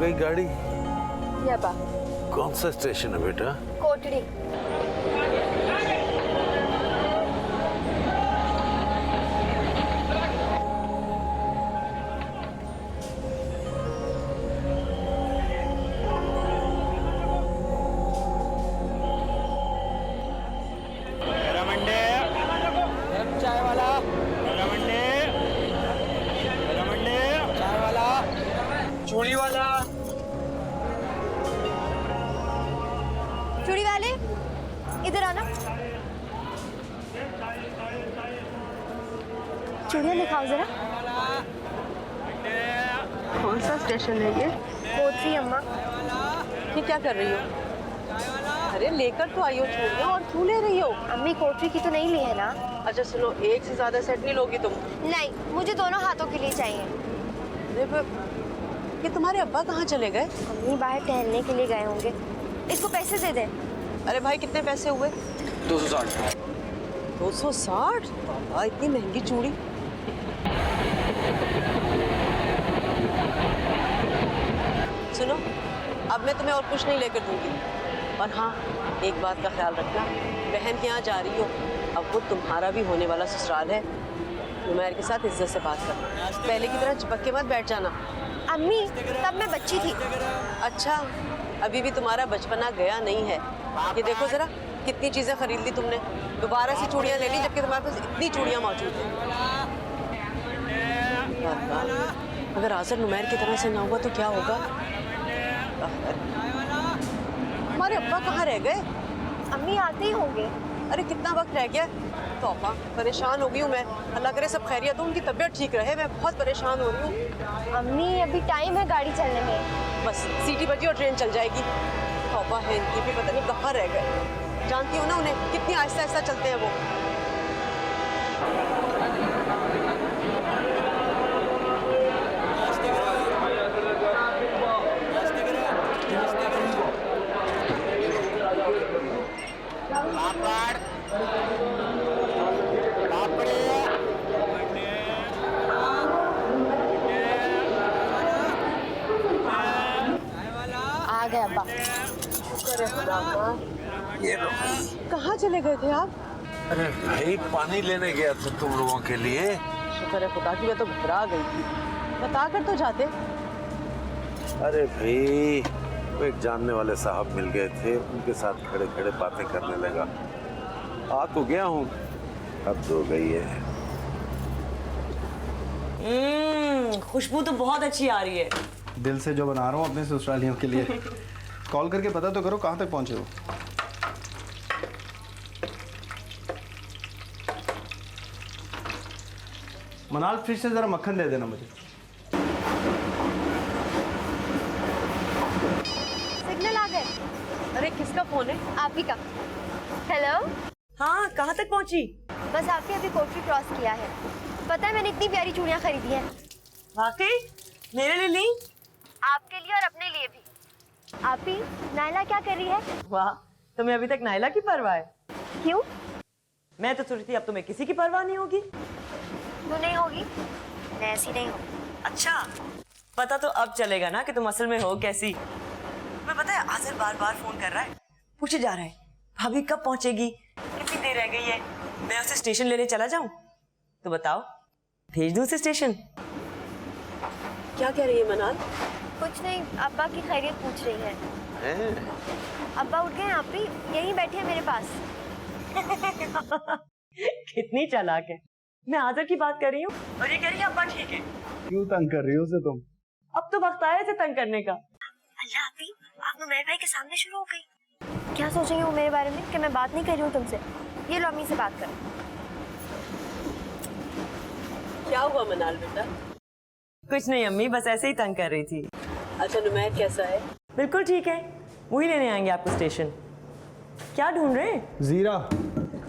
गई गाड़ी? या बा। कौन सा स्टेशन है बेटा? कोटड़ी। चाय वाला, चाय वाला, चूड़ी वाला। चूड़ी वाले इधर आना। चूड़ियाँ दिखाओ जरा। कौन सा स्टेशन है ये? कोटड़ी अम्मा। ये क्या कर रही हो? अरे लेकर तो आई हो चूड़ियाँ और क्यों ले रही हो? अम्मी कोटड़ी की तो नहीं ली है ना? अच्छा सुनो, एक से ज्यादा सेट नहीं लोगी तुम? नहीं, मुझे दोनों हाथों के लिए चाहिए। अरे ये तुम्हारे अब्बा कहाँ चले गए? अम्मी बाहर टहलने के लिए गए होंगे। इसको पैसे दे दे। अरे भाई कितने पैसे हुए? 260। 260? बाबा इतनी महंगी चूड़ी। सुनो, अब मैं तुम्हें और कुछ नहीं लेकर दूंगी। और हाँ, एक बात का ख्याल रखना, बहन के यहाँ जा रही हो, अब वो तुम्हारा भी होने वाला ससुराल है। नुमैर के साथ इज्जत से बात करना, पहले की तरह चिपक के मत बैठ जाना। अम्मी तब मैं बच्ची थी। अच्छा, अभी भी तुम्हारा बचपना गया नहीं है। ये देखो जरा, कितनी चीजें खरीद ली तुमने। दोबारा से चूड़ियाँ ले ली जबकि तुम्हारे पास इतनी चूड़ियाँ मौजूद हैं। अगर आसर नुमैर की तरह से ना हुआ तो क्या होगा? हमारे अब्बा कहाँ रह गए? अम्मी आते ही होंगे। अरे कितना वक्त रह गया? तौबा, परेशान हो गई हूँ मैं। अल्लाह करे सब खैरियत हो, उनकी तबीयत ठीक रहे। मैं बहुत परेशान हो रही हूँ। अम्मी अभी टाइम है गाड़ी चलने में। बस सीटी बजी और ट्रेन चल जाएगी। तौबा है इनकी भी, पता नहीं कहाँ रह गए। जानती हो ना उन्हें, कितनी आहिस्ता आहिस्ता चलते हैं वो। आ गए अब्बा। ये लो। कहाँ चले गए थे आप? अरे भाई पानी लेने गया था तुम लोगों के लिए। शुक्र है खुदा की, मैं तो घबरा गई थी। बता कर तो जाते। अरे भाई, वो एक जानने वाले साहब मिल गए थे, उनके साथ खड़े खड़े बातें करने लगा। आ तो गया हूँ, अब तो गई है। खुशबू तो बहुत अच्छी आ रही है। दिल से जो बना रहा हूँ अपने ससुरालियों के लिए। कॉल करके पता तो करो कहाँ तक पहुँचे हो। मनाल, फ्रिज से जरा मक्खन दे देना मुझे। सिग्नल आ गए। अरे किसका फोन है? आप ही का। हेलो। हाँ, कहाँ तक पहुँची? बस आपने अभी कोटड़ी क्रॉस किया है। पता है मैंने इतनी प्यारी चूड़ियाँ खरीदी हैं। वाकई? मेरे लिए ली? आपके लिए और अपने लिए भी। आप ही, नायला क्या कर रही है? वाह, तुम्हें अभी तक नायला की परवाह है? क्यों? मैं तो सोचती थी अब तुम्हें किसी की परवाह नहीं होगी। क्यों नहीं होगी? मैं ऐसी नहीं हूँ। अच्छा, पता तो अब चलेगा ना कि तुम असल में हो कैसी। तुम्हें पता है आसिर बार बार फोन कर रहा है, पूछे जा रहा है भाभी कब पहुंचेगी, कितनी देर रह गई है, मैं उसे स्टेशन लेने चला जाऊं? तो बताओ, भेज दूं उसे स्टेशन? क्या कह रही है मनाल? कुछ नहीं, अब्बा की खैरियत पूछ रही है। अब्बा उठ गए, आप ही यहीं बैठे हैं मेरे पास। कितनी चालाक है। मैं आदर की बात कर रही हूँ और ये कह रही है अब्बा ठीक है। क्यों तंग कर रही हो उसे तुम? अब तो वक्त आया इसे तंग करने का। अल्लाह आप ही, आप नुमैर भाई के सामने शुरू हो गई। क्या सोचेंगे वो मेरे बारे में कि मैं बात नहीं कर रही हूँ तुमसे? ये लो अम्मी से बात करो। क्या हुआ मनाल बेटा? कुछ नहीं अम्मी, बस ऐसे ही तंग कर रही थी। अच्छा नुमैर कैसा है? बिल्कुल ठीक है, वही लेने आएंगे आपको स्टेशन। क्या ढूंढ रहे हैं? जीरा।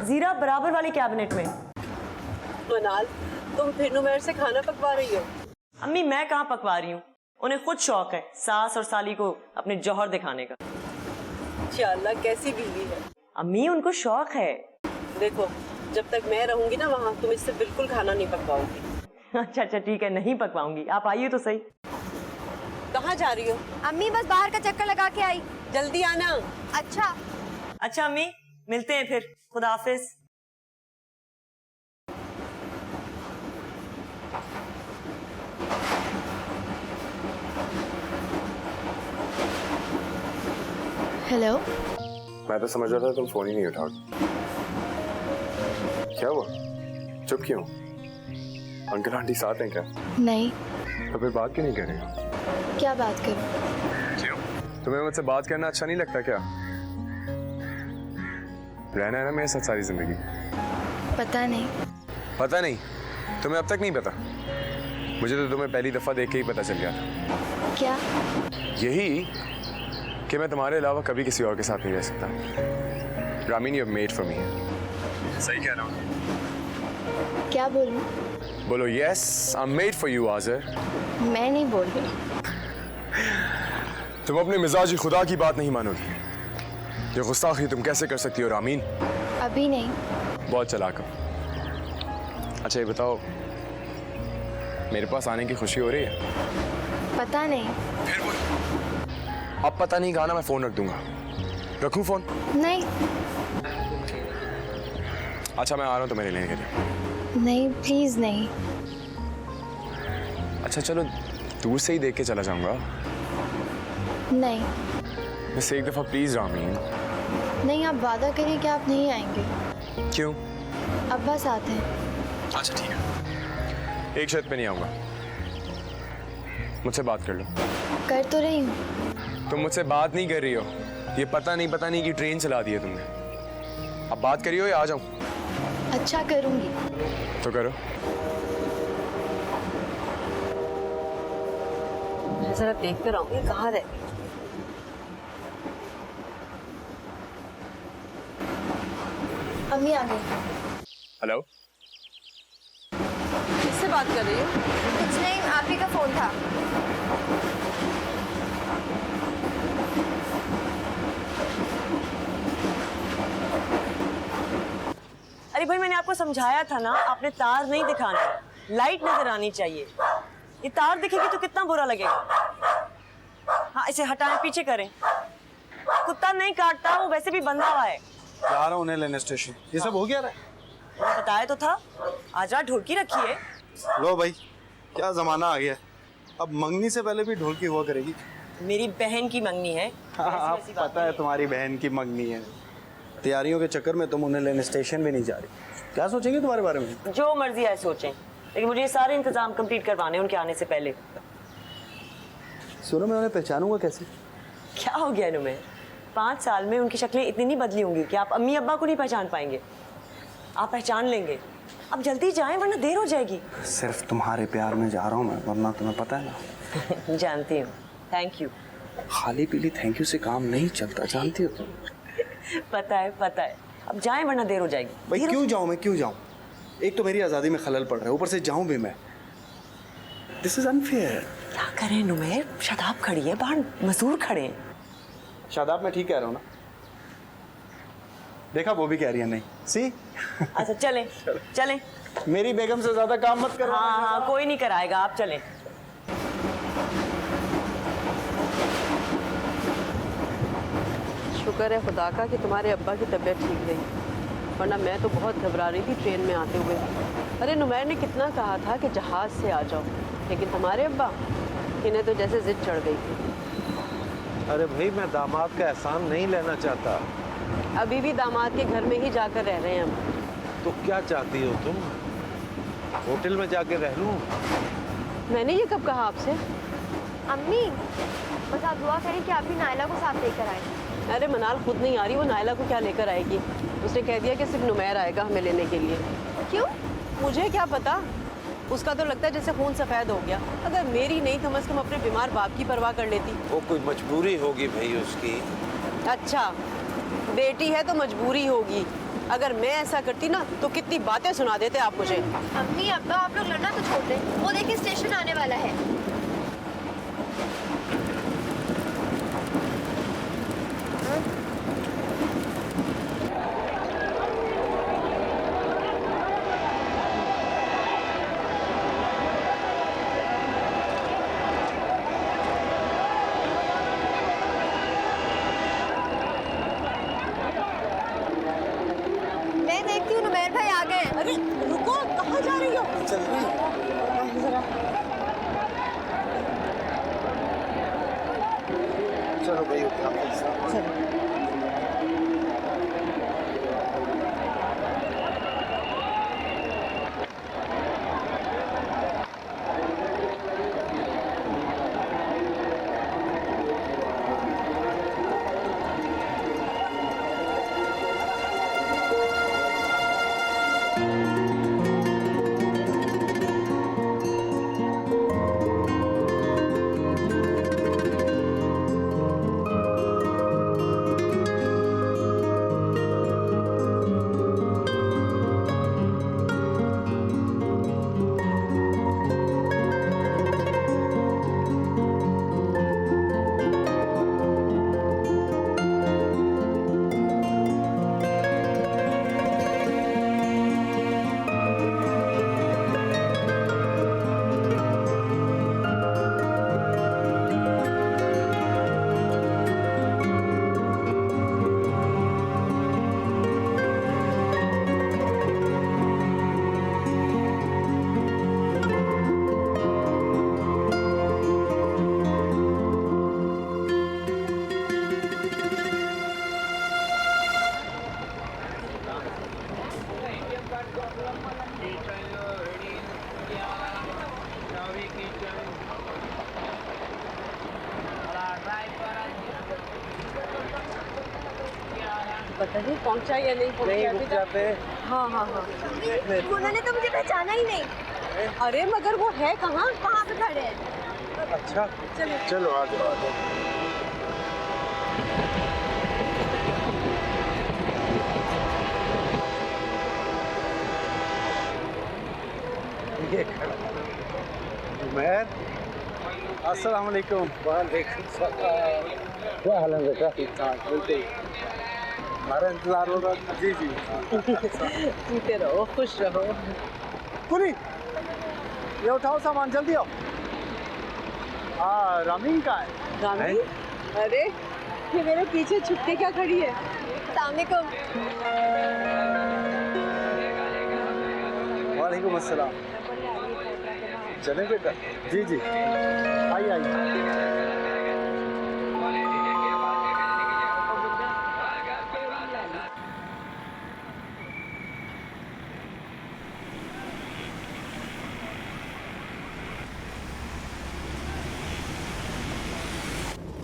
जीरा बराबर वाली कैबिनेट में। मनाल, तुम फिर नुमैर से खाना पकवा रही हो? अम्मी मैं कहाँ पकवा रही हूँ, उन्हें खुद शौक है सास और साली को अपने जौहर दिखाने का। इंशाअल्लाह, कैसी बीवी है। अम्मी उनको शौक है। देखो, जब तक मैं रहूंगी ना वहाँ, तुम इससे बिल्कुल खाना नहीं पकवाओगी। अच्छा अच्छा ठीक है, नहीं पकवाऊंगी, आप आइए तो सही। कहाँ जा रही हो? अम्मी बस बाहर का चक्कर लगा के आई। जल्दी आना। अच्छा। अच्छा अम्मी, मिलते हैं फिर। खुदा हाफिज। हेलो। मैं तो समझ रहा था तुम फोन ही नहीं उठाओ। क्या हुआ? चुप क्यों? अंकल आंटी साथ हैं क्या? नहीं। तो फिर बात क्यों नहीं कर रही हो? क्या बात करूं? क्यों? तुम्हें मुझसे बात करना अच्छा नहीं लगता क्या? रहना है ना मेरे साथ सारी जिंदगी। पता नहीं। पता नहीं? तुम्हें अब तक नहीं पता? मुझे तो तुम्हें पहली दफा देख के ही पता चल गया था। क्या? यही कि मैं तुम्हारे अलावा कभी किसी और के साथ नहीं रह सकता। Ramin, you have made for me. सही कह रहा हूँ? क्या बोलूं? बोलो yes, I am made for you Azar. मैं नहीं बोल रही। तुम अपने मिजाज खुदा की बात नहीं मानोगी। ये गुस्ताखी तुम कैसे कर सकती हो रामीन? अभी नहीं। बहुत चालाक हो। अच्छा ये बताओ, मेरे पास आने की खुशी हो रही है? पता नहीं। फिर बोल। अब पता नहीं कहा ना, मैं फोन रख दूंगा। रखूं फोन? नहीं। अच्छा मैं आ रहा हूं तुम्हें लेने के लिए। नहीं प्लीज नहीं। अच्छा चलो दूर से ही देख के चला जाऊंगा। नहीं। बस एक दफा प्लीज रामीन। नहीं, आप वादा करिए कि आप नहीं आएंगे। क्यों? अब्बा साथ हैं। अच्छा ठीक है, एक शर्त पे नहीं आऊंगा। मुझसे बात कर लो। कर तो रही हूँ। तुम मुझसे बात नहीं कर रही हो। ये पता नहीं कि ट्रेन चला दी है तुमने। अब बात करी हो या आ जाऊं? अच्छा करूंगी। तो करो। मैं जरा देख कर आऊंगी कहाँ रह गई। अम्मी आ गई। हेलो, किससे बात कर रही हो? कुछ नहीं, आप ही का फोन था। अरे भाई मैंने आपको समझाया था ना, आपने तार नहीं दिखाना, लाइट नजर आनी चाहिए। ये तार दिखेगी तो कितना बुरा लगेगा। हाँ इसे हटाएं, पीछे करें। कुत्ता नहीं काटता, वो वैसे भी बंधा हुआ है। जा रहा हूँ उन्हें लेने स्टेशन। ये सब हो गया रहा है? बताया तो था। आज रात ढोलकी रखी है। लो भाई, क्या जमाना आ गया। अब मंगनी से पहले भी ढोलकी हुआ करेगी। मेरी बहन की मंगनी है। हाँ, पता है तुम्हारी बहन की मंगनी है। तैयारियों के चक्कर में तुम उन्हें लेने स्टेशन भी नहीं जा रही। क्या सोचेंगे तुम्हारे बारे में? जो मर्जी है सोचें, लेकिन मुझे ये सारे इंतजाम कंप्लीट करवाने हैं उनके आने से पहले। सुनो, मैं उन्हें पहचानूंगा कैसे? क्या हो गया नुमेर? 5 साल में उनकी शक्लें इतनी नहीं बदली होंगी कि आप अम्मी अब्बा को नहीं पहचान पाएंगे। आप पहचान लेंगे। अब जल्दी जाएं वरना देर हो जाएगी। सिर्फ तुम्हारे प्यार में जा रहा हूँ मैं, वरना तुम्हें पता है ना। जानती हूँ। Thank you. खाली पीली थैंक यू से काम नहीं चलता, जानती हो तुम। पता है पता है। अब जाएं वरना देर हो जाएगी। भाई क्यों जाऊँ मैं, क्यों जाऊँ? एक तो मेरी आज़ादी में खलल पड़ रहा है, ऊपर से जाऊँ भी मैं। This is unfair. क्या करें नुमेर, शदाब खड़ी है बाहर, मजदूर खड़े हैं। शादाब मैं ठीक कह रहा हूँ ना? देखा, वो भी कह रही है नहीं। सी अच्छा चलें चलें। मेरी बेगम से ज्यादा काम मत करो। हाँ हाँ कोई नहीं कराएगा, आप चलें। शुक्र है खुदा का कि तुम्हारे अब्बा की तबीयत ठीक रही, वरना मैं तो बहुत घबरा रही थी ट्रेन में आते हुए। अरे नुमैर ने कितना कहा था कि जहाज़ से आ जाओ, लेकिन तुम्हारे अब्बा, इन्हें तो जैसे जिद चढ़ गई थी। अरे भाई मैं दामाद का एहसान नहीं लेना चाहता। अभी भी दामाद के घर में ही जाकर रह रहे हैं हम। तो क्या चाहती हो तुम? होटल में जाके रह लूं? मैंने ये कब कहा आपसे? अम्मी बस आप दुआ करें कि आप भी नायला को साथ लेकर आए। अरे मनाल खुद नहीं आ रही, वो नायला को क्या लेकर आएगी? उसने कह दिया कि सिर्फ नुमैर आएगा हमें लेने के लिए। क्यों? मुझे क्या पता, उसका तो लगता है जैसे खून सफ़ेद हो गया। अगर मेरी नहीं कम से कम अपने बीमार बाप की परवाह कर लेती। वो कोई मजबूरी होगी भाई उसकी। अच्छा बेटी है तो मजबूरी होगी। अगर मैं ऐसा करती ना तो कितनी बातें सुना देते आप मुझे। अम्मी अब्बा आप लोग लड़ना तो छोड़ दें, वो देखिए स्टेशन आने वाला है। चलो भाई चलो। पता नहीं पहुंचा या नहीं पहुंचा अभी तक। हाँ हाँ हाँ। उन्होंने तो मुझे पहचाना ही नहीं। अरे मगर वो है कहाँ? वहाँ पे खड़े हैं। अच्छा चलो चलो आ जाओ आ जाओ। ये उमर, अस्सलाम वालेकुम। वालेकुम सलाम। क्या हाल है बेटा? ठीक ठाक बिल्कुल। हमारा इंतजार हो रहा है। जी जी। जीते रहो, खुश रहो। कुली, ये उठाओ सामान जल्दी आओ। रामीन का है। रामी? अरे ये मेरे पीछे छुप के क्या खड़ी है? अस्सलामुअलैकुम। वालेकुम अस्सलाम। चलें बेटा? जी जी। आइए आइए।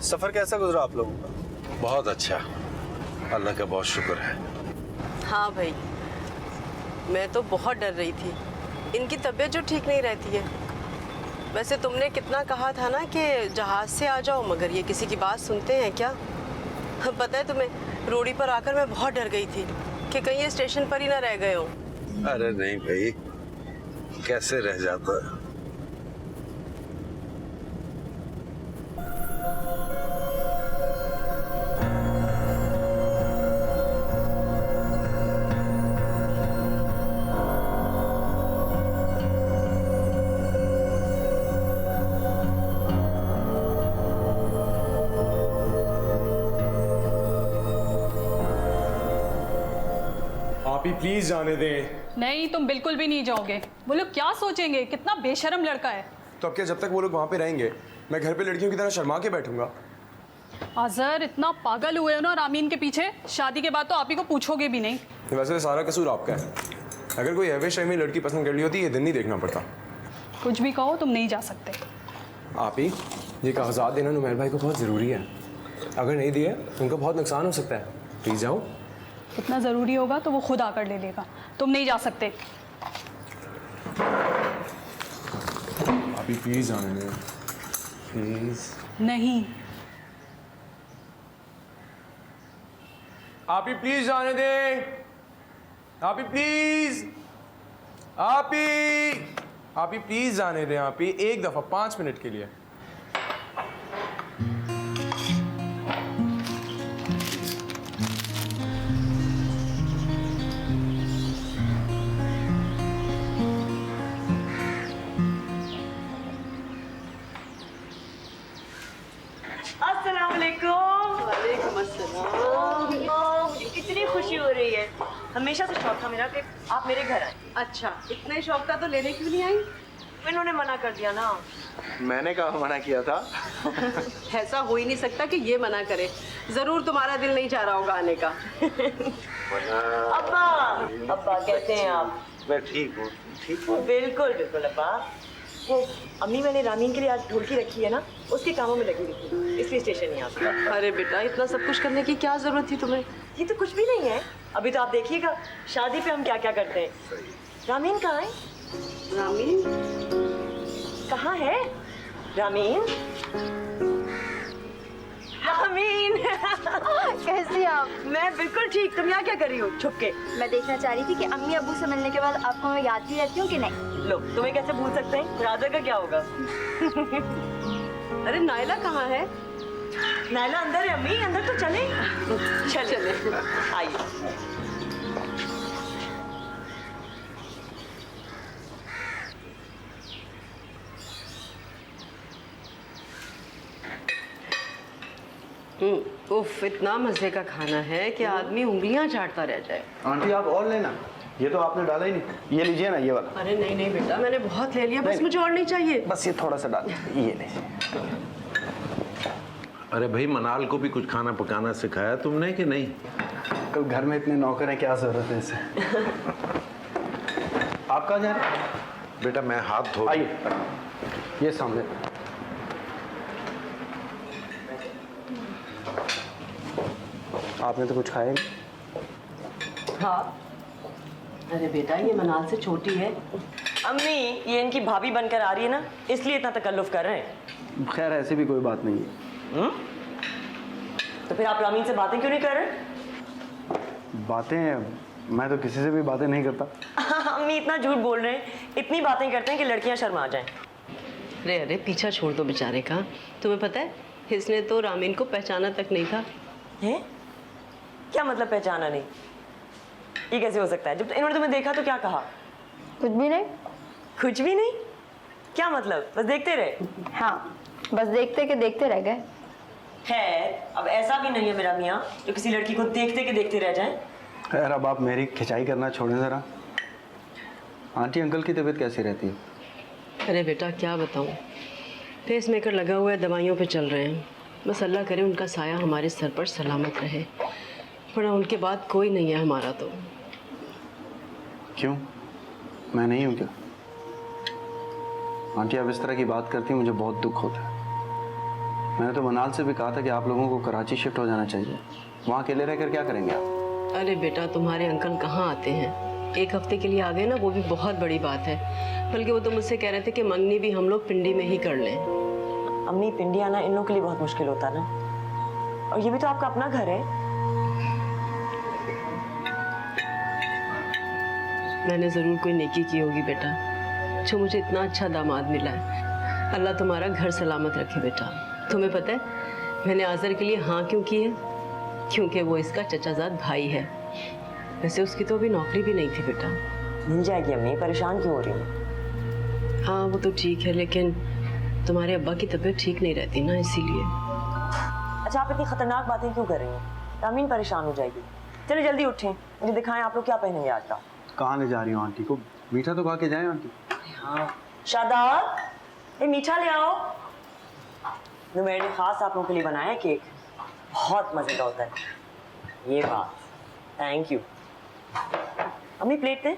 सफर कैसा गुजरा आप लोगों का? बहुत अच्छा, अल्लाह का बहुत शुक्र है। हाँ भाई, मैं तो बहुत डर रही थी। इनकी तबीयत जो ठीक नहीं रहती है। वैसे तुमने कितना कहा था ना कि जहाज से आ जाओ, मगर ये किसी की बात सुनते हैं क्या? पता है तुम्हें, रोड़ी पर आकर मैं बहुत डर गई थी कि कहीं ये स्टेशन पर ही ना रह गए हो। अरे नहीं भाई, कैसे रह जाता। आप ही प्लीज जाने दें। नहीं, तुम बिल्कुल भी नहीं जाओगे। वो लोग क्या सोचेंगे? कितना बेशर्म लड़का है। तो अब क्या, जब तक वो लोग वहाँ पे रहेंगे मैं घर पे लड़कियों की तरह शर्मा के बैठूंगा? अजहर, इतना पागल हुए हो ना रामीन के पीछे। शादी के बाद तो आप ही को पूछोगे भी नहीं। वैसे तो सारा कसूर आपका है। अगर कोई एवरेज टाइम में लड़की पसंद कर ली होती, ये दिन नहीं देखना पड़ता। कुछ भी कहो, तुम नहीं जा सकते। आप ही ये कागजात देना नुमैर भाई को बहुत ज़रूरी है। अगर नहीं दिए तो उनका बहुत नुकसान हो सकता है। प्लीज़ जाओ। इतना ज़रूरी होगा तो वो खुद आकर ले लेगा। तुम नहीं जा सकते। आप ही प्लीज़ जाने दें, प्लीज़। नहीं। आप ही प्लीज़ जाने दें। आप ही प्लीज़। आप ही प्लीज़ जाने दें। आप ही एक दफ़ा 5 मिनट के लिए। अस्सलाम वालेकुम। वालेकुम अस्सलाम। मुझे कितनी खुशी हो रही है। हमेशा से शौक था मेरा कि आप मेरे घर आए। अच्छा, इतना ही शौक था तो लेने क्यों नहीं आई? इन्होंने मना कर दिया ना। मैंने कहा मना किया था। ऐसा हो ही नहीं सकता कि ये मना करे। जरूर तुम्हारा दिल नहीं चाह रहा होगा आने का। अब्बा, अब्बा कैसे हैं आप? मैं ठीक हूँ। ठीक हूँ। बिल्कुल बिल्कुल अब्बा। वो अम्मी मैंने रामीन के लिए आज ढोलकी रखी है ना, उसके कामों में लगी हुई थी, इसलिए स्टेशन नहीं आ सका। अरे बेटा, इतना सब कुछ करने की क्या जरूरत थी तुम्हें? ये तो कुछ भी नहीं है। अभी तो आप देखिएगा शादी पे हम क्या क्या करते हैं। रामीन कहाँ है? रामीन कहाँ है रामीन? रामीन कैसी आप? मैं बिल्कुल ठीक। तुम यहाँ क्या कर रही हो छुप के? मैं देखना चाह रही थी कि अम्मी अब्बू से मिलने के बाद आपको मैं याद भी रहती हूँ कि नहीं। लो, तुम्हें कैसे भूल सकते हैं? राजा का क्या होगा? अरे नायला कहाँ है? नायला अंदर है अम्मी, अंदर तो चले। चले आइए। उफ, इतना मजे का खाना है कि आदमी उंगलियां चाटता रह जाए। आंटी आप और लेना, ये तो आपने डाला ही नहीं। ये लीजिए ना, ये वाला। अरे नहीं नहीं बेटा, मैंने बहुत ले लिया, बस मुझे और नहीं चाहिए। बस ये थोड़ा सा डाल, ये लीजिए। अरे भाई, मनाल को भी कुछ खाना पकाना सिखाया तुमने कि नहीं? कल घर में इतने नौकर हैं, क्या जरूरत है इसे। आप कहाँ जा रहे हैं? बेटा मैं हाथ धो। आइए, ये सामने। आपने तो कुछ खाया नहीं। हाँ। अरे बेटा, ये मनाल से छोटी है। अम्मी ये इनकी भाभी बनकर आ रही है ना, इसलिए इतना तकल्लुफ कर रहे हैं। खैर ऐसी भी कोई बात नहीं है। तो फिर आप रामीन से बातें क्यों नहीं कर रहे? बातें? मैं तो किसी से भी बातें नहीं करता। अम्मी इतना झूठ बोल रहे हैं, इतनी बातें करते हैं कि लड़कियां शर्मा जाएं। अरे अरे, पीछा छोड़ दो बेचारे का। तुम्हें पता है, इसने तो रामीन को पहचाना तक नहीं था। हैं? क्या मतलब पहचाना नहीं? ये कैसे हो सकता है? जब इन्होंने तुम्हें देखा तो क्या कहा? कुछ भी नहीं। कुछ भी नहीं? क्या मतलब? बस देखते रहे? हाँ, बस देखते के देखते रह गए। है, अब ऐसा भी नहीं है मेरा मियाँ जो किसी लड़की को देखते के देखते रह जाए। खैर अब आप मेरी खिंचाई करना छोड़ें ज़रा। आंटी अंकल की तबीयत कैसी रहती है? अरे बेटा क्या बताऊँ, पेस मेकर लगा हुआ है, दवाइयों पे चल रहे हैं। बस अल्लाह करे उनका साया हमारे सर पर सलामत रहे, वरना उनके बाद कोई नहीं है हमारा। तो क्यों, मैं नहीं हूँ क्या? आंटी आप इस तरह की बात करती हैं, मुझे बहुत दुख होता है। मैंने तो मनाल से भी कहा था कि आप लोगों को कराची शिफ्ट हो जाना चाहिए। वहाँ अकेले रहकर क्या करेंगे आप? अरे बेटा, तुम्हारे अंकल कहाँ आते हैं? एक हफ्ते के लिए आ गए ना, वो भी बहुत बड़ी बात है। बल्कि वो तो मुझसे कह रहे थे कि मंगनी भी हम लोग पिंडी में ही कर लें। अम्मी पिंडी आना इन लोगों के लिए बहुत मुश्किल होता ना, और ये भी तो आपका अपना घर है। मैंने ज़रूर कोई नेकी की होगी बेटा, जो मुझे इतना अच्छा दामाद मिला है। अल्लाह तुम्हारा घर सलामत रखे बेटा। तुम्हें पता है मैंने आज़र के लिए हाँ क्यों की है? क्योंकि वो इसका चचाजाद भाई है। वैसे उसकी तो अभी नौकरी भी नहीं थी बेटा। मिल जाएगी अम्मी, परेशान क्यों हो रही है? हाँ वो तो ठीक है, लेकिन तुम्हारे अब्बा की तबीयत ठीक नहीं रहती ना, इसीलिए। अच्छा आप इतनी खतरनाक बातें क्यों कर रही हैं? रामीन परेशान हो जाएगी। चलिए जल्दी उठें, मुझे दिखाएं आप लोग क्या पहनेंगे आज का। कहाँ ले जा रही हूँ आंटी को? मीठा तो खा के जाएं आंटी। हाँ शादाब, ये मीठा ले आओ। जो मैंने खास आप लोगों के लिए बनाया है केक, बहुत मजे का होता है। ये बात, थैंक यू। अम्मी प्लेट दें।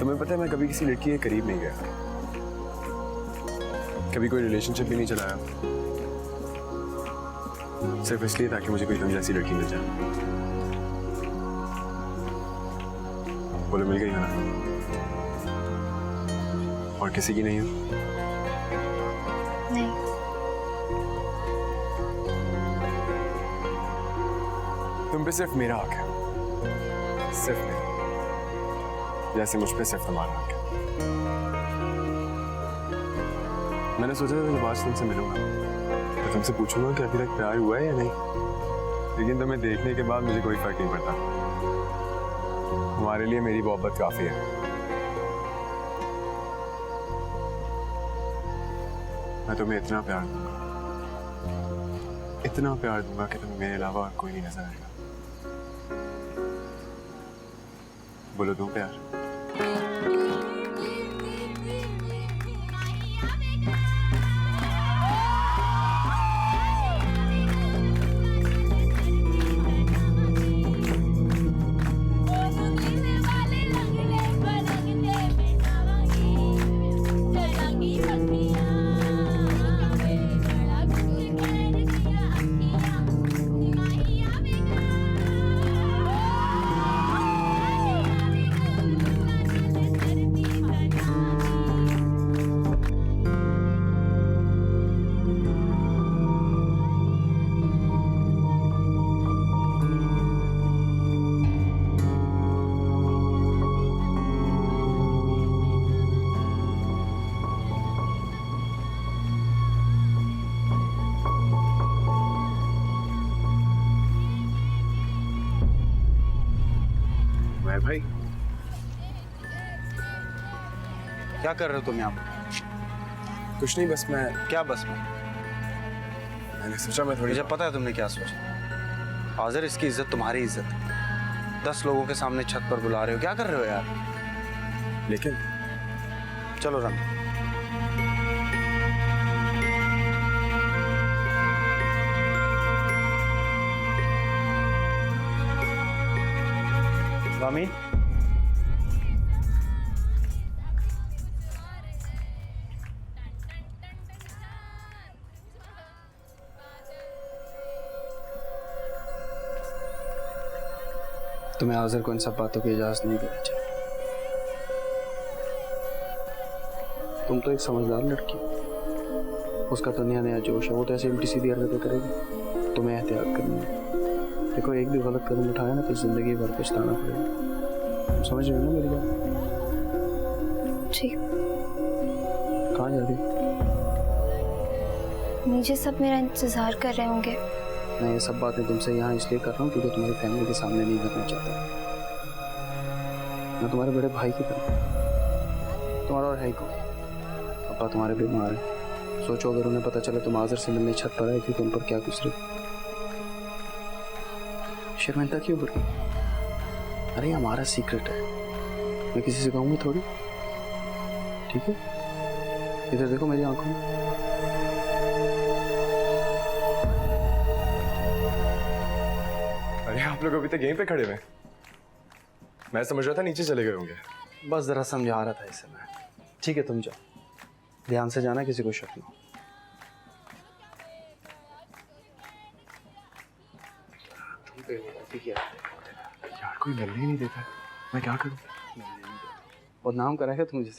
तुम्हें पता है मैं कभी किसी लड़की के करीब नहीं गया, कभी कोई रिलेशनशिप भी नहीं चलाया, सिर्फ इसलिए ताकि मुझे कोई तुम जैसी लड़की मिल जाए। बोलो मिल गई है ना? और किसी की नहीं हो? नहीं। तुम पे सिर्फ मेरा हक है, सिर्फ मेरा, जैसे मुझ पे सिर्फ तुम्हारा हक है। मैंने सोचा था जब आज तुमसे मिलूंगा तो तुमसे पूछूंगा कि अभी तक प्यार हुआ है या नहीं, लेकिन तुम्हें देखने के बाद मुझे कोई फर्क नहीं पड़ता। तुम्हारे लिए मेरी मोहब्बत काफी है। मैं तुम्हें इतना प्यार दूंगा कि तुम्हें मेरे अलावा और कोई नहीं नजर आएगा। बोलो दूं प्यार? भाई क्या कर रहे हो तुम यहाँ पर? कुछ नहीं, बस मैं, क्या बस में? मैंने सोचा मैं थोड़ी, मुझे पता है तुमने क्या सोचा। हाजिर, इसकी इज्जत तुम्हारी इज्जत है। 10 लोगों के सामने छत पर बुला रहे हो, क्या कर रहे हो यार? लेकिन चलो रंग। रामी, तुम्हें हाजिर को इन सब बातों की इजाजत नहीं देनी चाहिए। तुम तो एक समझदार लड़की हो, उसका तो नया नया जोश है, वो तो ऐसे उल्टी सीधी हरकतें करेगी। तुम्हें एहतियात करनी है। देखो, एक भी गलत कदम उठाया ना तो जिंदगी भर पछताना पड़ेगा। तुम समझ रहे हो ना मेरी बात? ठीक। कहाँ जा रही हो? नीचे सब मेरा इंतजार कर रहे होंगे। मैं ये सब बातें तुमसे यहाँ इसलिए कर रहा हूँ क्योंकि तुम्हारी फैमिली के सामने नहीं करना चाहता। मैं तुम्हारे बड़े भाई की तरह। तुम्हारा और है को पापा तुम्हारे बीमार है। सोचो अगर उन्हें पता चला तुम हाजिर से मिलने छत पर आए थे तो उन पर क्या गुजरे। शर्मिंदा क्यों हो रही? अरे ये हमारा सीक्रेट है, मैं किसी से कहूँगी थोड़ी। ठीक है, इधर देखो मेरी आंखों में। अरे आप लोग अभी तक यहीं पे खड़े हुए? मैं समझ रहा था नीचे चले गए होंगे। बस जरा समझा रहा था इसे मैं। ठीक है, तुम जाओ, ध्यान से जाना, किसी को शक ना हो। यार कोई मिलने ही नहीं देता, मैं क्या करूं? और नाम कराएगा तुम मुझे।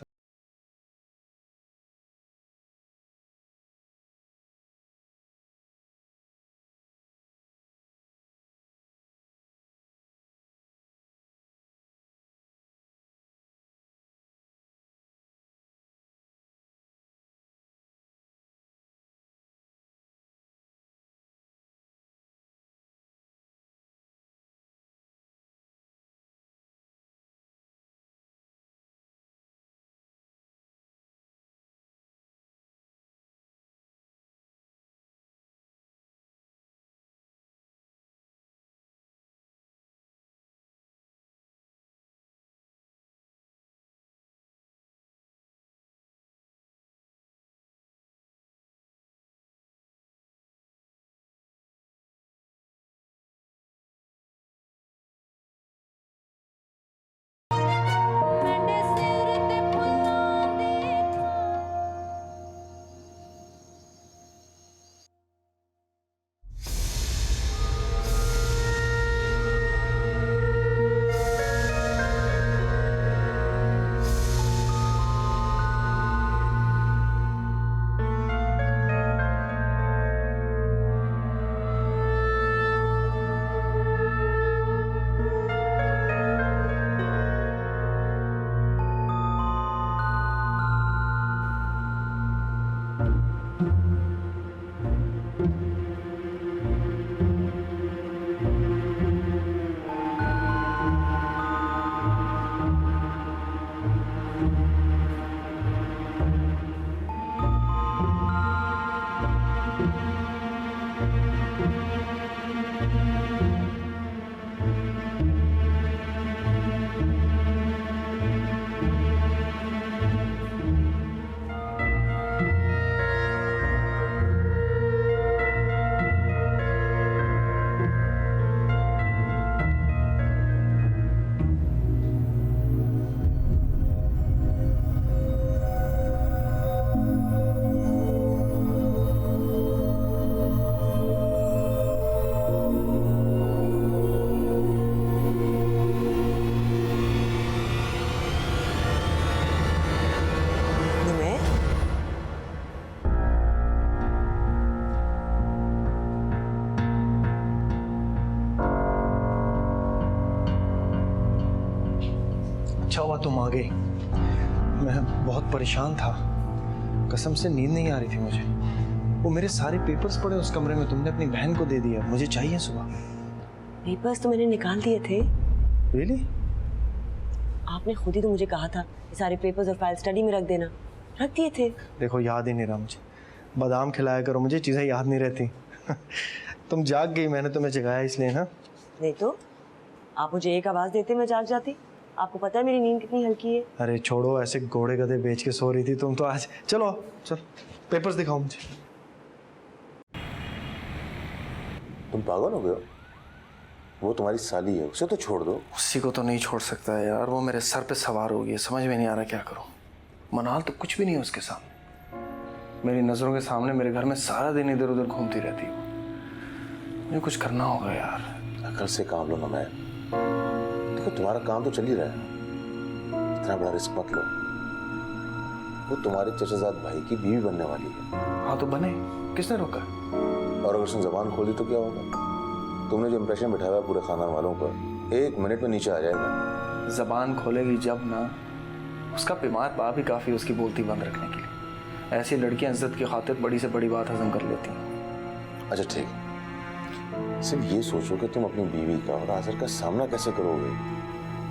अच्छा हुआ तुम आ गई। मैं बहुत परेशान था, कसम से नींद नहीं आ रही थी मुझे। वो मेरे सारे पेपर्स पड़े उस कमरे में, तुमने अपनी बहन को दे दिया, मुझे चाहिए सुबह। पेपर्स तो मैंने निकाल दिए थे। रियली? आपने खुद ही तो मुझे कहा था ये सारे पेपर्स और फाइल स्टडी में रख देना, रख दिए थे। देखो याद ही नहीं रहा मुझे, बादाम खिलाया करो, मुझे चीज़ें याद नहीं रहती। तुम जाग गई, मैंने तुम्हें जगाया इसलिए ना। नहीं तो आप मुझे एक आवाज देते मैं जाग जाती। आपको पता है मेरी नींद कितनी हल्की है। अरे छोड़ो, ऐसे घोड़े गधे बेच के सो रही थी तुम तो आज। चलो चल, पेपर्स दिखाओ मुझे। तुम पागल हो गए हो? वो तुम्हारी साली है, उसे तो छोड़ दो। उसी को तो नहीं छोड़ सकता है यार, वो मेरे सर पे सवार हो गई है, समझ में नहीं आ रहा क्या करूं। मनाल तो कुछ भी नहीं है उसके सामने, मेरी नजरों के सामने मेरे घर में सारा दिन इधर उधर घूमती रहती है। मुझे कुछ करना होगा यार। अकल से काम लो ना। मैं देखो तुम्हारा काम तो चल ही रहा है, इतना बड़ा रिस्क मत लो। वो तुम्हारे चचाजाद भाई की बीवी बनने वाली है। हाँ तो बने, किसने रोका? और अगर उसने जबान खोली तो क्या होगा? तुमने जो इंप्रेशन बिठाया पूरे खानदान वालों पर, 1 मिनट में नीचे आ जाएगा। जबान खोलेगी जब ना, उसका बीमार बाप ही काफी उसकी बोलती बंद रखने के लिए। ऐसी लड़कियां इज्जत की खातिर बड़ी से बड़ी बात हजम कर लेती हैं। अच्छा ठीक, सिर्फ ये सोचो कि तुम अपनी बीवी का और आज़र का सामना कैसे करोगे।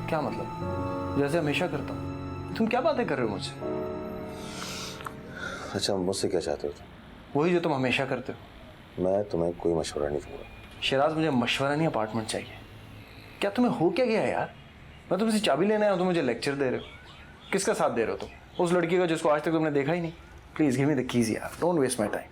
क्या मतलब? जैसे हमेशा करता हूँ। तुम क्या बातें कर रहे हो मुझसे? अच्छा मुझसे क्या चाहते हो? वही जो तुम हमेशा करते हो। मैं तुम्हें कोई मशवरा नहीं दूंगा। शिराज, मुझे मशवरा नहीं, अपार्टमेंट चाहिए। क्या तुम्हें हो क्या गया यार? मैं तुमसे चाबी लेने आया हूँ, तुम मुझे लेक्चर दे रहे हो। किसका साथ दे रहे हो तुम? उस लड़की का जिसको आज तक तुमने देखा ही नहीं। Please give me the keys यार, don't waste my time.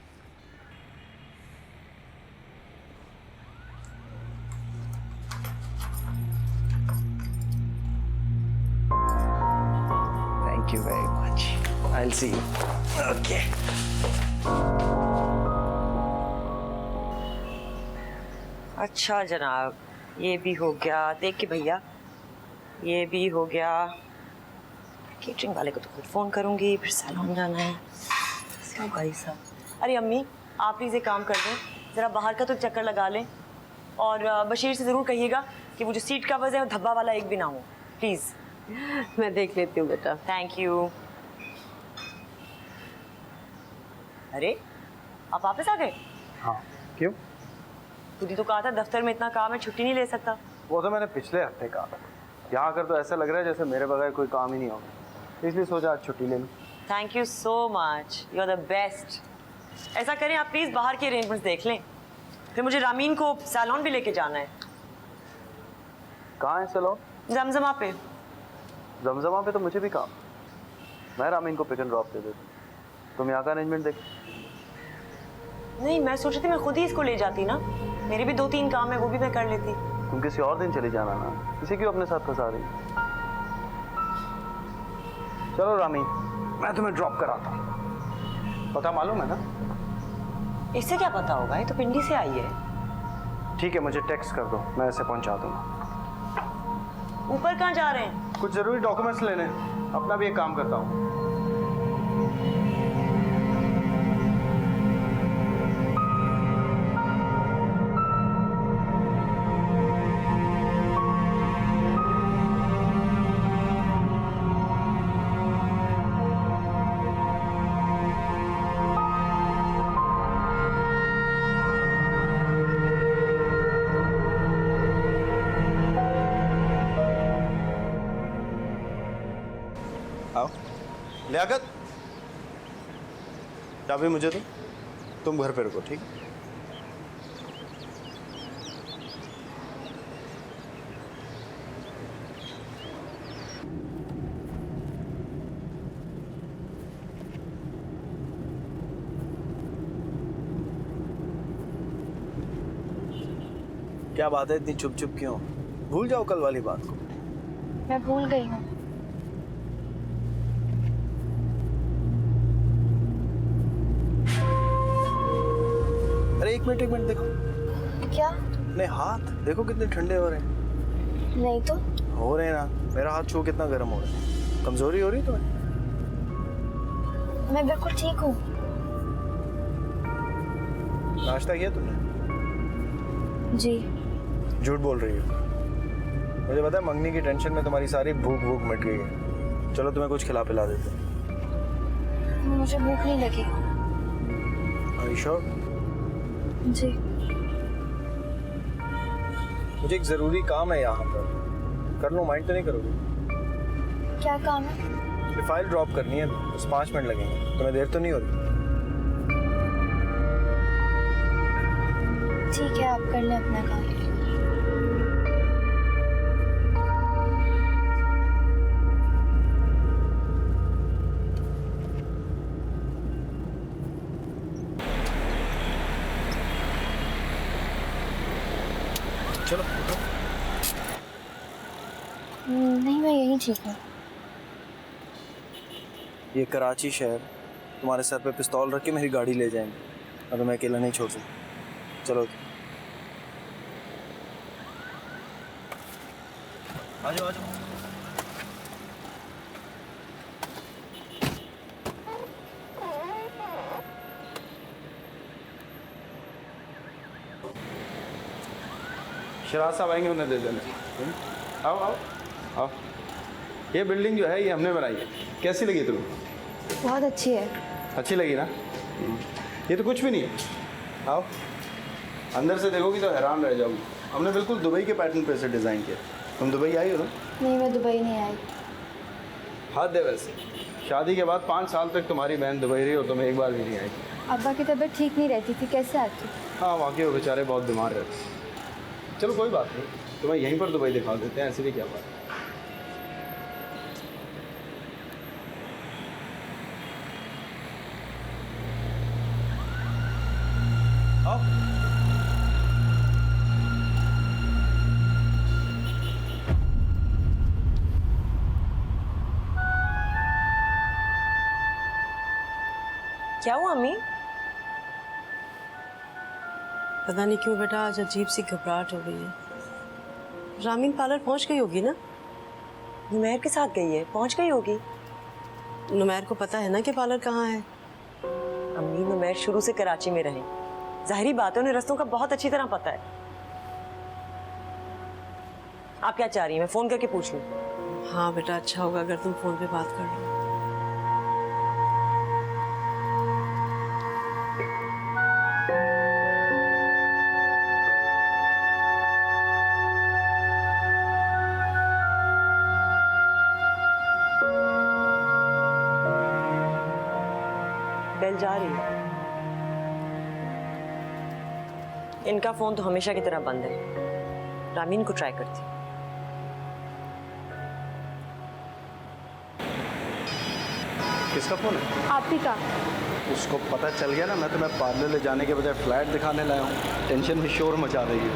Thank you very much, I will see you. Okay. अच्छा जनाब, ये भी हो गया। देखिए भैया, ये भी हो गया। केटरिंग वाले को तो खुद फ़ोन करूँगी, फिर सैलून जाना है। कैसे होगा ये सब? अरे अम्मी, आप प्लीज़ एक काम कर दें, ज़रा बाहर का तो चक्कर लगा लें। और बशीर से ज़रूर कहिएगा कि वो जो सीट कवर्स है वो धब्बा वाला एक भी ना हो, प्लीज़। मैं देख लेती हूँ बेटा। Thank you. अरे आप वापस आ गए? हाँ, क्यों? खुद ही तो कहा था दफ्तर में इतना काम है, छुट्टी नहीं ले सकता। वो तो मैंने पिछले हफ्ते कहा था। यहाँ आकर तो ऐसा लग रहा है जैसे मेरे बगैर कोई काम ही नहीं होगा, इसलिए सोचा आज छुट्टी ले लूँ। Thank you so much, you are the best. ऐसा करें आप प्लीज़ बाहर के अरेंजमेंट्स देख लें, फिर मुझे रामीन को सैलून भी लेके जाना है। कहाँ है सैलून? जमजमा पे। जमजमा पे तो मुझे भी काम। मैं रामीन को पिक एंड ड्रॉप दे देता, तुम यहाँ का अरेंजमेंट देख। नहीं, मैं सोच रही थी मैं खुद ही इसको ले जाती ना, मेरे भी 2-3 काम है, वो भी मैं कर लेती। तुम किसी और दिन चली जाना ना, इसे क्यों अपने साथ फंसा रही? चलो रामीन, मैं तुम्हें ड्रॉप कराता हूँ। पता मालूम है ना? इससे क्या पता होगा, ये तो पिंडी से आई है। ठीक है, मुझे टेक्स्ट कर दो, मैं इसे पहुँचा दूँगा। ऊपर कहाँ जा रहे हैं? कुछ ज़रूरी डॉक्यूमेंट्स लेने, अपना भी एक काम करता हूँ। लियाकत, चाबी मुझे दो, तुम घर पे रुको, ठीक? क्या बात है, इतनी चुप चुप क्यों? भूल जाओ कल वाली बात को। मैं भूल गई हूँ। अरे एक मिनट देखो। क्या? नहीं, हाथ देखो कितने ठंडे हो रहे हैं। नहीं तो हो रहे हैं ना, मेरा हाथ छू कितना गर्म हो रहा है। कमजोरी हो रही तुम्हें? मैं बिल्कुल ठीक हूँ। नाश्ता किया तुमने? जी। झूठ बोल रही हो। मुझे पता है मंगनी की टेंशन में तुम्हारी सारी भूख भूख मिट गई है। चलो तुम्हें कुछ खिला पिला देते हैं। मुझे भूख नहीं लगी। Are you sure? जी। मुझे एक ज़रूरी काम है यहाँ पर, कर लो, माइंड तो नहीं करोगे? क्या काम है? ये फाइल ड्रॉप करनी है, बस 5 मिनट लगेंगे। तुम्हें देर तो नहीं हो रही? ठीक है, आप कर लें अपना काम। चलो। नहीं, मैं यहीं ठीक हूँ। ये कराची शहर तुम्हारे सर पे पिस्तौल रख के मेरी गाड़ी ले जाएंगे और तुम्हें अकेला नहीं छोड़ सकता। चलो आ जाओ आ जाओ। शराज साहब आएंगे, उन्हें दे देना। आओ आओ आओ। ये बिल्डिंग जो है ये हमने बनाई है, कैसी लगी तुम्हें? बहुत अच्छी है। अच्छी लगी ना? ये तो कुछ भी नहीं है। आओ अंदर से देखोगी तो हैरान रह जाओगी। हमने बिल्कुल दुबई के पैटर्न पे से डिज़ाइन किया। तुम दुबई आई हो ना? नहीं, मैं दुबई नहीं आई। हद है वैसे, शादी के बाद 5 साल तक तुम्हारी बहन दुबई रही और तुम्हें एक बार भी नहीं आई। अब्बा की तबीयत ठीक नहीं रहती थी, कैसे आती? हाँ वाकई वो बेचारे बहुत बीमार रहते। चलो कोई बात नहीं, तुम्हें यहीं पर दुबई दिखा देते हैं, ऐसी भी क्या बात है। क्या हुआ अम्मी? पता नहीं क्यों बेटा आज अजीब सी घबराहट हो गई है। रामीन पार्लर पहुंच गई होगी ना? नुमैर के साथ गई है, पहुंच गई होगी। नुमैर को पता है ना कि पार्लर कहाँ है? अम्मी नुमैर शुरू से कराची में रहे, जाहिरी बात है उन्हें रस्तों का बहुत अच्छी तरह पता है। आप क्या चाह रही हैं, मैं फोन करके पूछ लूं? हाँ बेटा, अच्छा होगा अगर तुम फोन पे बात कर लो। बेल जा रही है। इनका फोन तो हमेशा की तरह बंद है। रामीन को ट्राई करती। किसका फ़ोन है? आप ही का। उसको पता चल गया ना, मैं तुम्हें पार्लर ले जाने के बजाय फ्लैट दिखाने लाया हूँ। टेंशन में शोर मचा रही है।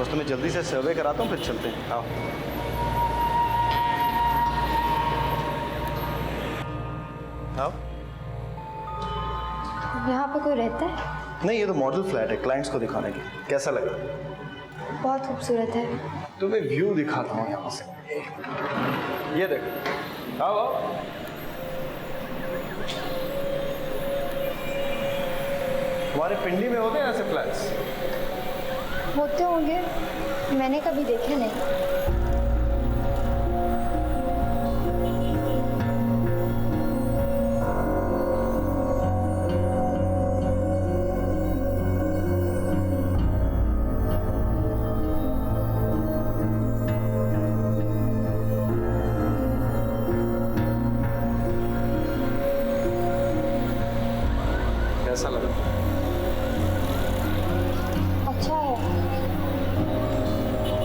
बस तुम्हें जल्दी से सर्वे कराता हूँ, फिर चलते हैं। आओ आओ। यहाँ पे कोई रहता है? नहीं, ये तो मॉडल फ्लैट है, क्लाइंट्स को दिखाने के। कैसा लगा? बहुत खूबसूरत है। तुम्हें व्यू दिखाता हूँ यहाँ से। ये देखो, आओ आओ। हमारे पिंडी में होते हैं ऐसे फ्लैट्स? होते होंगे, मैंने कभी देखे नहीं। कैसा लगा? अच्छा है।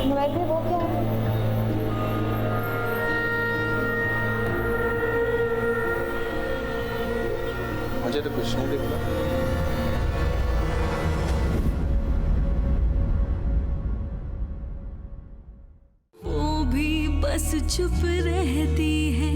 नुमैर भी वो क्या है? मुझे तो कुछ नहीं दिख रहा। वो भी बस चुप रहती है।